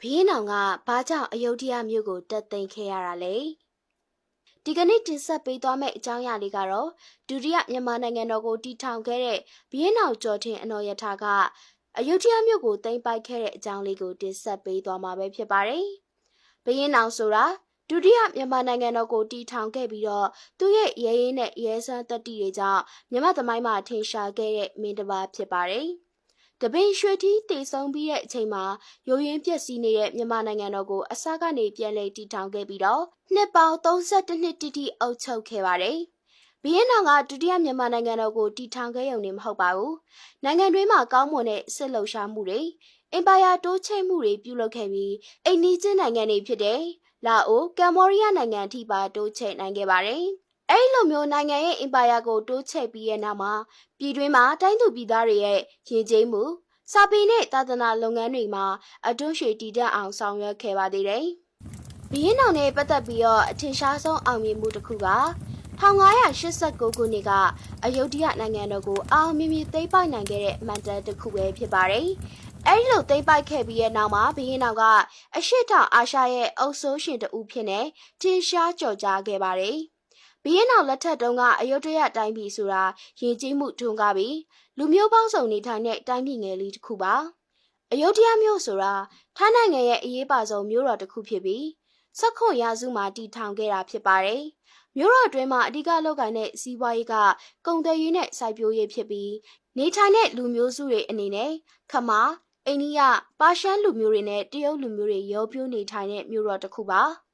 ဘင်းနောင်ကဘာကြောင့်အယုဒ္ဓယမြို့ကိုတက်သိမ်းခဲ့ရတာလဲဒီကနေ့တင်ဆက်ပေးသွားမယ့်အကြောင်းအရာလေးကတော့ဒုတိယမြန်မာနိုင်ငံတော်ကိုတည်ထောင်ခဲ့တဲ့ဘင်းနောင်ကျော်ထင်အနော်ရထာကအယုဒ္ဓယမြို့ကိုသိမ်းပိုက်ခဲ့တဲ့အကြောင်းလေးကိုတင်ဆက်ပေးသွားမှာပဲဖြစ်ပါတယ်ဘင်းနောင်ဆိုတာဒုတိယမြန်မာနိုင်ငံတော်ကိုတည်ထောင်ခဲ့ပြီးတော့သူ့ရဲ့ရဲရင်းနဲ့ရဲစွမ်းတတိတွေကြောင့်မြမသမိုင်းမှာထင်ရှားခဲ့တဲ့မင်းတစ်ပါးဖြစ်ပါတယ်တပင်ရွှေထီးတည်ဆုံပြီးတဲ့အချိန်မှာရိုးရင်းပျက်စီးနေတဲ့မြန်မာနိုင်ငံတော်ကိုအစကနေပြန်လည်တည်ထောင်ခဲ့ပြီးတော့နှစ်ပေါင်း32နှစ်တိအုပ်ချုပ်ခဲ့ပါတယ်။ဘီရင်နောင်ကဒုတိယမြန်မာနိုင်ငံတော်ကိုတည်ထောင်ခဲ့ရုံနဲ့မဟုတ်ပါဘူး။နိုင်ငံတွင်းမှာကောင်းမွန်တဲ့စစ်လှုပ်ရှားမှုတွေအင်ပါယာတိုးချဲ့မှုတွေပြုလုပ်ခဲ့ပြီးအိမ်နီးချင်းနိုင်ငံတွေဖြစ်တဲ့လာအို၊ကမ္ဘောဒီးယားနိုင်ငံအထိပါတိုးချဲ့နိုင်ခဲ့ပါတယ်။အဲဒီလိုမျိုးနိုင်ငံရဲ့အင်ပါယာကိုတိုးချဲ့ပြီးရဲ့နောက်မှာပြည်တွင်းမှာတိုင်းသူပြည်သားတွေရဲ့ရည်ကြည်မှုစာပေနဲ့သာသနာလုပ်ငန်းတွေမှာအတွန်းရွှေတည်တတ်အောင်ဆောင်ရွက်ခဲ့ပါသေးတယ်။ဘီရင်နောင်နဲ့ပတ်သက်ပြီးတော့အထင်ရှားဆုံးအောင်မြင်မှုတစ်ခုက1589ခုနှစ်ကအယုဒ္ဓယနိုင်ငံတော်ကိုအောင်မြင်မြင်သိမ်းပိုက်နိုင်ခဲ့တဲ့မှန်တမ်းတစ်ခုပဲဖြစ်ပါတယ်။အဲဒီလိုသိမ်းပိုက်ခဲ့ပြီးရဲ့နောက်မှာဘီရင်နောင်ကအရှေ့တောင်အာရှရဲ့အုပ်စိုးရှင်တဦးဖြစ်နေထင်ရှားကြော်ကြားခဲ့ပါတယ်။ဘီရင်နောင်လက်ထက်တုန်းကအယုဒ္ဓယတိုင်းပြည်ဆိုတာယဉ်ကျေးမှုထွန်းကားပြီးလူမျိုးပေါင်းစုံနေထိုင်တဲ့တိုင်းပြည်ငယ်လေးတစ်ခုပါအယုဒ္ဓယမြို့ဆိုတာထိုင်းနိုင်ငံရဲ့အရေးပါဆုံးမြို့တော်တစ်ခုဖြစ်ပြီး16ရာစုမှာတည်ထောင်ခဲ့တာဖြစ်ပါတယ်မြို့တော်အတွင်းမှာအဓိကလုပ်ကိုင်တဲ့စီးပွားရေးကကုန်သွယ်ရေးနဲ့စိုက်ပျိုးရေးဖြစ်ပြီးနေထိုင်တဲ့လူမျိုးစုတွေအနေနဲ့ခမာအိန္ဒိယပါရှန်လူမျိုးတွေနဲ့တရုတ်လူမျိုးတွေရောပြိုးနေထိုင်တဲ့မြို့တော်တစ်ခုပ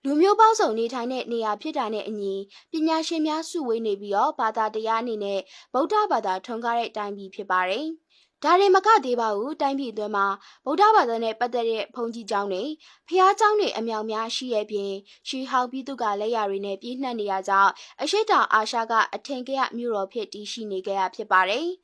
ါလူမျိုးပေါင်းစုံနေထိုင်တဲ့နေရာဖြစ်တာနဲ့အညီပညာရှင်များစုဝေးနေပြီးတော့ဘာသာတရားအနေနဲ့ဗုဒ္ဓဘာသာထွန်းကားတဲ့တိုင်းပြည်ဖြစ်ပါတယ်။ဒါတွေမကသေးပါဘူးတိုင်းပြည်အတွင်းမှာဗုဒ္ဓဘာသာနဲ့ပတ်သက်တဲ့ဘုန်းကြီးကျောင်းတွေဖျားကျောင်းတွေအမြောက်များရှိရဲ့ပြင်ရှီဟောင်းပြည်သူကလက်ရာတွေနဲ့ပြည့်နှက်နေရကြောင်းအရှိတောင်အာရှကအထင်ကရမြို့တော်ဖြစ်တည်ရှိနေကြရဖြစ်ပါတယ်။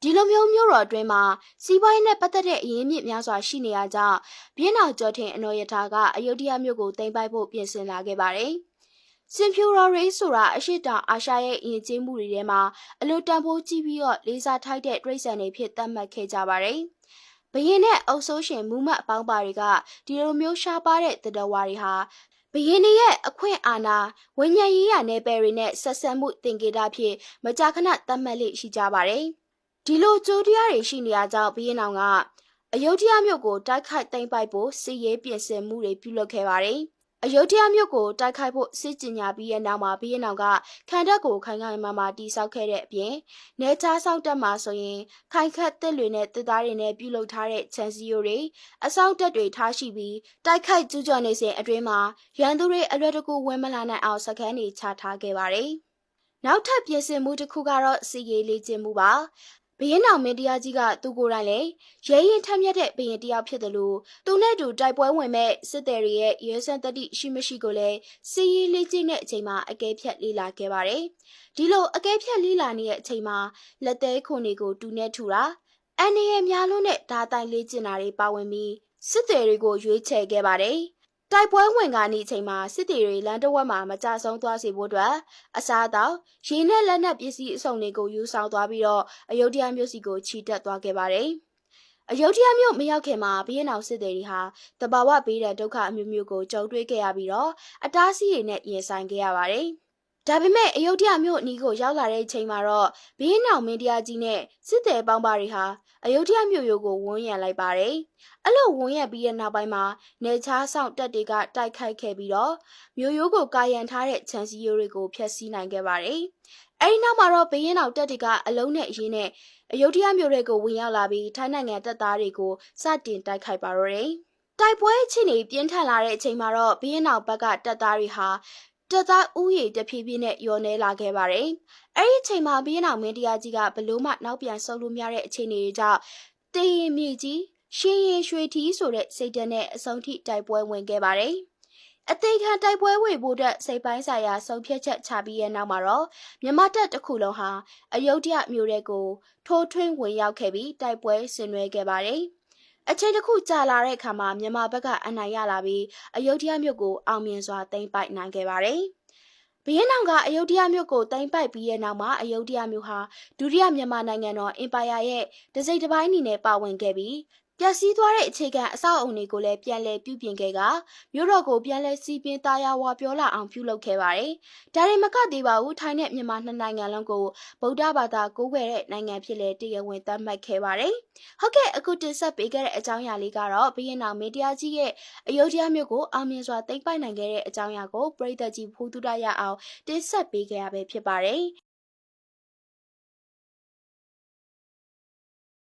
ဒီလိုမျိုးမြို့တော်အတွင်းမှာစီးပွားရေးနဲ့ပတ်သက်တဲ့အရင်းမြစ်များစွာရှိနေရကြောင်းဘင်းနောင်ကျော်ထင်အနော်ရထာကအယုဒ္ဓယမြို့ကိုသိမ်းပိုက်ဖို့ပြင်ဆင်လာခဲ့ပါတယ်။စင်ဖြူတော်ရေးဆိုတာအရှိတောင်အာရှရဲ့ယဉ်ကျေးမှုတွေထဲမှာအလိုတန်ဖိုးကြီးပြီးတော့လေးစားထိုက်တဲ့တိရစ္ဆာန်တွေဖြစ်သတ်မှတ်ခဲ့ကြပါတယ်။ဘရင်နဲ့အုပ်စိုးရှင်မူမတ်အပေါင်းပါတွေကဒီလိုမျိုးရှားပါတဲ့တတော်ဝါတွေဟာဘရင်ရဲ့အခွင့်အာဏာဝိညာဉ်ရေးရာနယ်ပယ်တွေနဲ့ဆက်ဆံမှုသင်္ကေတဖြစ်မကြာခဏသတ်မှတ်လေ့ရှိကြပါတယ်။ဒီလိုကြိုးတရားတွေရှိနေရကြောင်းဘီရင်နောင်ကအယုဒ္ဓယမြို့ကိုတိုက်ခိုက်သိမ်းပိုက်ဖို့စစ်ရေးပြင်ဆင်မှုတွေပြုလုပ်ခဲ့ပါတယ်။အယုဒ္ဓယမြို့ကိုတိုက်ခိုက်ဖို့စစ်ကြင်ညာပြီးရဲ့နောက်မှာဘီရင်နောင်ကခံတပ်ကိုခိုင်ခိုင်မာမာတိစောက်ခဲ့တဲ့အပြင်နေချားဆောင်တက်မှာဆိုရင်ခိုင်ခတ်တစ်တွေနဲ့တစ်သားတွေနဲ့ပြုလုပ်ထားတဲ့ခြံစည်းရိုးတွေအဆောင်တက်တွေထားရှိပြီးတိုက်ခိုက်ကျူးကျော်နေစဉ်အတွင်းမှာရန်သူတွေအလွယ်တကူဝင်မလာနိုင်အောင်စခန်းတွေချထားခဲ့ပါတယ်။နောက်ထပ်ပြင်ဆင်မှုတစ်ခုကတော့စစ်ရေးလေ့ကျင့်မှုပါ။ဘရင်နောင်မင်းတရားကြီးကသူကိုယ်တိုင်လည်းရဲရင်ထက်မြက်တဲ့ဘရင်တယောက်ဖြစ်တယ်လို့သူနဲ့တူတိုက်ပွဲဝင်မဲ့စစ်သည်တွေရဲ့ရဲစွမ်းတတိရှိမရှိကိုလည်းစီးရီးလေးကျင်းတဲ့အချိန်မှာအကဲဖြတ်လေ့လာခဲ့ပါတယ်။ဒီလိုအကဲဖြတ်လေ့လာနေတဲ့အချိန်မှာလက်သေးခွန်တွေကိုတူနဲ့ထူတာအန်ရဲ့များလုံးနဲ့ဓာတိုင်လေးကျင်တာတွေပါဝင်ပြီးစစ်သည်တွေကိုရွေးချယ်ခဲ့ပါတယ်။တိုက်ပွဲဝင်ကနေအချိန်မှာစစ်သည်တွေလမ်းတစ်ဝက်မှာမကြဆုံးသွားစေဖို့အတွက်အစားအသောက်ရေနဲ့လက်နက်ပစ္စည်းအစုံတွေကိုယူဆောင်သွားပြီးတော့အယုဒ္ဓယမြို့စီကိုချီတက်သွားခဲ့ပါတယ်။အယုဒ္ဓယမြို့မရောက်ခင်မှာဘီရင်နောင်စစ်သည်တွေဟာတဘာဝဘေးဒဏ်ဒုက္ခအမျိုးမျိုးကိုကြုံတွေ့ခဲ့ရပြီးတော့အတားဆီးတွေနဲ့ရင်ဆိုင်ခဲ့ရပါတယ်။ဒါပေမဲ့အယုဒ္ဓယမြို့အနီးကိုရောက်လာတဲ့အချိန်မှာတော့ဘီရင်နောင်မင်းတရားကြီးနဲ့စစ်သည်ပေါင်းပါတွေဟာအယုဒ္ဓယမြို့ရိုးကိုဝန်းရံလိုက်ပါတယ်။အဲ့လိုဝန်းရံပြီးတဲ့နောက်ပိုင်းမှာနေချားဆောင်တပ်တွေကတိုက်ခိုက်ခဲ့ပြီးတော့မြို့ရိုးကိုကာရန်ထားတဲ့ခြံစည်းရိုးတွေကိုဖျက်ဆီးနိုင်ခဲ့ပါတယ်။အဲဒီနောက်မှာတော့ဘီရင်နောင်တပ်တွေကအလုံးနဲ့အရင်နဲ့အယုဒ္ဓယမြို့တွေကိုဝင်ရောက်လာပြီးထိုင်းနိုင်ငံတပ်သားတွေကိုစတင်တိုက်ခိုက်ပါတော့တယ်။တိုက်ပွဲအခြေအနေပြင်းထန်လာတဲ့အချိန်မှာတော့ဘီရင်နောင်ဘက်ကတပ်သားတွေဟာတပ်သားဥယေတဖြည်းဖြည်းနဲ့ယောနေလာခဲ့ပါတယ်။အဲဒီအချိန်မှာဘီရင်နောင်မင်းတရားကြီးကဘလို့မှနောက်ပြန်ဆုတ်လို့မရတဲ့အခြေအနေတွေကြောင့်တေရင်မြေကြီးရှင်ရင်ရွှေထီးဆိုတဲ့စိတ်ဓာတ်နဲ့အဆုံးထိတိုက်ပွဲဝင်ခဲ့ပါတယ်။အသေးခံတိုက်ပွဲဝင်ဖို့အတွက်စိတ်ပိုင်းဆိုင်ရာဆုံးဖြတ်ချက်ချပြီးရဲ့နောက်မှာတော့မြန်မာတပ်တစ်ခုလုံးဟာအယုဒ္ဓယမြို့ရဲကိုထိုးထွင်းဝင်ရောက်ခဲ့ပြီးတိုက်ပွဲဆင်နွှဲခဲ့ပါတယ်။အချိန်တစ်ခုကြာလာတဲ့အခါမှာမြန်မာဘက်ကအနိုင်ရလာပြီးအယုဒ္ဓယမြို့ကိုအောင်မြင်စွာသိမ်းပိုက်နိုင်ခဲ့ပါတယ်။ဘီရင်နောင်ကအယုဒ္ဓယမြို့ကိုသိမ်းပိုက်ပြီးရဲ့နောက်မှာအယုဒ္ဓယမြို့ဟာဒုတိယမြန်မာနိုင်ငံတော်အင်ပါယာရဲ့တစိမ့်တစ်ပိုင်းအနေနဲ့ပါဝင်ခဲ့ပြီး ပျက်စီးသွားတဲ့အခြေခံအဆောက်အုံတွေကိုလည်းပြန်လည်ပြုပြင်ခဲ့ကမြို့တော်ကိုပြန်လည်စီးပင်းသားယာဝပြောလာအောင်ပြုလုပ်ခဲ့ပါတယ်။ဒါရင်မကသေးပါဘူးထိုင်းနဲ့မြန်မာနှစ်နိုင်ငံလုံးကိုဗုဒ္ဓဘာသာကိုးကွယ်တဲ့နိုင်ငံဖြစ်လေတရားဝင်သတ်မှတ်ခဲ့ပါတယ်။ဟုတ်ကဲ့အခုတင်ဆက်ပေးခဲ့တဲ့အကြောင်းအရာလေးကတော့ဘုရင်တော်မင်းတရားကြီးရဲ့အယုဒ္ဓယမြို့ကိုအောင်မြင်စွာသိမ်းပိုက်နိုင်ခဲ့တဲ့အကြောင်းအရာကိုပရိသတ်ကြီးဖူးတူတရအောင်တင်ဆက်ပေးခဲ့ရပဲဖြစ်ပါတယ်။